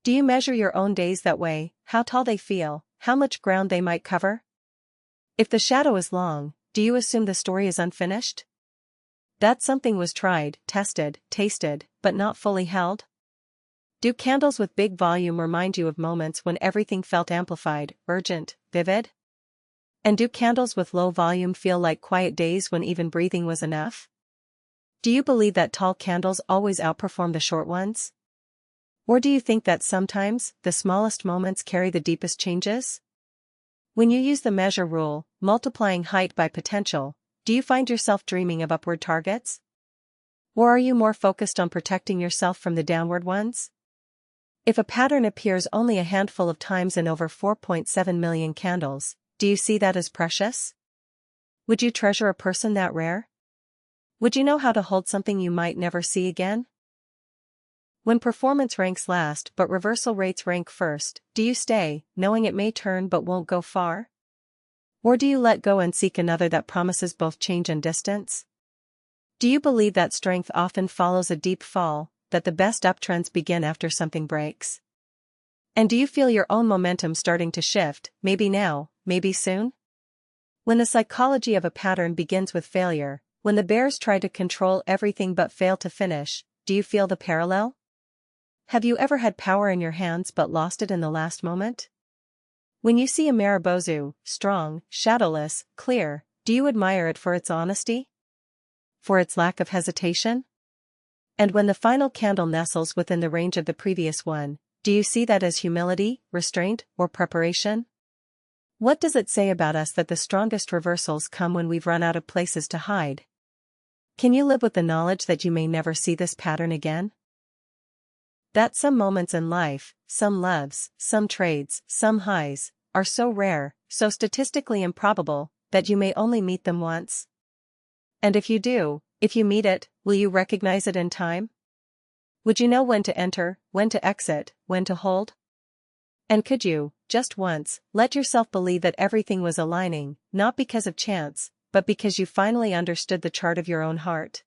Do you measure your own days that way, how tall they feel, how much ground they might cover? If the shadow is long, do you assume the story is unfinished? That something was tried, tested, tasted, but not fully held? Do candles with big volume remind you of moments when everything felt amplified, urgent, vivid? And do candles with low volume feel like quiet days when even breathing was enough? Do you believe that tall candles always outperform the short ones? Or do you think that sometimes, the smallest moments carry the deepest changes? When you use the measure rule, multiplying height by potential, do you find yourself dreaming of upward targets? Or are you more focused on protecting yourself from the downward ones? If a pattern appears only a handful of times in over 4.7 million candles, do you see that as precious? Would you treasure a person that rare? Would you know how to hold something you might never see again? When performance ranks last but reversal rates rank first, do you stay, knowing it may turn but won't go far? Or do you let go and seek another that promises both change and distance? Do you believe that strength often follows a deep fall, that the best uptrends begin after something breaks? And do you feel your own momentum starting to shift, maybe now, maybe soon? When the psychology of a pattern begins with failure, when the bears try to control everything but fail to finish, do you feel the parallel? Have you ever had power in your hands but lost it in the last moment? When you see a Marubozu, strong, shadowless, clear, do you admire it for its honesty? For its lack of hesitation? And when the final candle nestles within the range of the previous one, do you see that as humility, restraint, or preparation? What does it say about us that the strongest reversals come when we've run out of places to hide? Can you live with the knowledge that you may never see this pattern again? That some moments in life, some loves, some trades, some highs, are so rare, so statistically improbable, that you may only meet them once? And if you do, if you meet it, will you recognize it in time? Would you know when to enter, when to exit, when to hold? And could you, just once, let yourself believe that everything was aligning, not because of chance, but because you finally understood the chart of your own heart?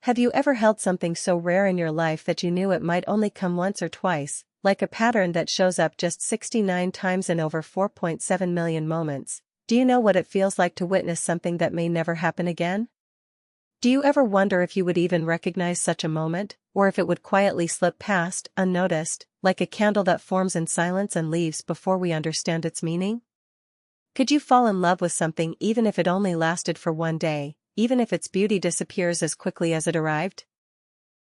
Have you ever held something so rare in your life that you knew it might only come once or twice, like a pattern that shows up just 69 times in over 4.7 million moments? Do you know what it feels like to witness something that may never happen again? Do you ever wonder if you would even recognize such a moment, or if it would quietly slip past, unnoticed, like a candle that forms in silence and leaves before we understand its meaning? Could you fall in love with something even if it only lasted for one day, even if its beauty disappears as quickly as it arrived?